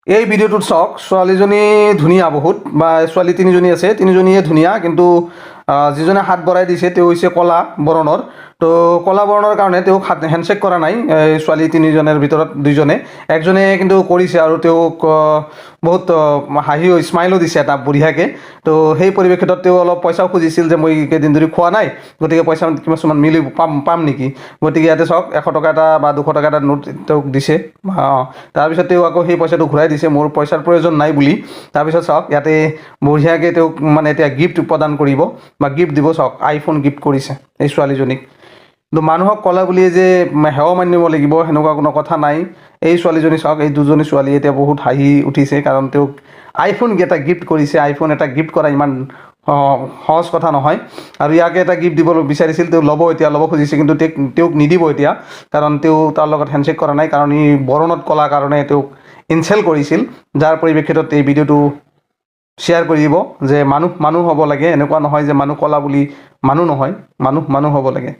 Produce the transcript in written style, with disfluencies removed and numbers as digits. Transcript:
এই ভিডিঅ'টোত চাওক, ছোৱালীজনী ধুনীয়া বহুত, বা ছোৱালী তিনিজনী আছে, তিনিজনীয়ে ধুনীয়া, কিন্তু যিজনে হাত বঢ়াই দিছে তেওঁ হৈছে ক'লা বৰণৰ। তো ক'লা বৰণৰ কাৰণে তেওঁক হেণ্ডশ্বেক কৰা নাই এই ছোৱালী তিনিজনৰ ভিতৰত দুইজনে। একজনে কিন্তু কৰিছে আৰু তেওঁক বহুত হাঁহি স্মাইলো দিছে এটা বঢ়িয়াকৈ। তো সেই পৰিপ্ৰেক্ষিতত তেওঁ অলপ পইচাও খুজিছিল যে মই কেইদিন ধৰি খোৱা নাই, গতিকে পইচা কিমানমান মিলিব পাম নেকি। গতিকে ইয়াতে চাওক 100 টকা এটা বা 200 টকা এটা নোট তেওঁক দিছে। তাৰপিছত তেওঁ আকৌ সেই পইচাটো ঘূৰাই দিছে, মোৰ পইচাৰ প্ৰয়োজন নাই বুলি। তাৰপিছত চাওক ইয়াতে বঢ়িয়াকৈ তেওঁক মানে এতিয়া গিফ্ট প্ৰদান কৰিব বা গিফ্ট দিব। চাওক আইফোন গিফ্ট কৰিছে এই ছোৱালীজনীক। কিন্তু মানুহক ক'লা বুলিয়ে যে সেৱা মানিব লাগিব সেনেকুৱা কোনো কথা নাই। এই ছোৱালীজনী চাওক, এই দুজনী ছোৱালী এতিয়া বহুত হাঁহি উঠিছে, কাৰণ তেওঁক আইফোন এটা গিফ্ট কৰিছে। আইফোন এটা গিফ্ট কৰা ইমান সহজ কথা নহয়। আৰু ইয়াকে এটা গিফ্ট দিব বিচাৰিছিল, তেওঁ ল'ব খুজিছে, কিন্তু তেওঁক নিদিব এতিয়া, কাৰণ তেওঁ তাৰ লগত হেণ্ডশ্বেক কৰা নাই, কাৰণ ই বৰণত ক'লা কাৰণে তেওঁক ইনচাল্ট কৰিছিল। যাৰ পৰিপ্ৰেক্ষিতত এই ভিডিঅ'টো শ্বেয়াৰ কৰি দিব যে মানুহ হ'ব লাগে, এনেকুৱা নহয় যে মানুহ ক'লা বুলি মানুহ নহয়, মানুহ হ'ব লাগে।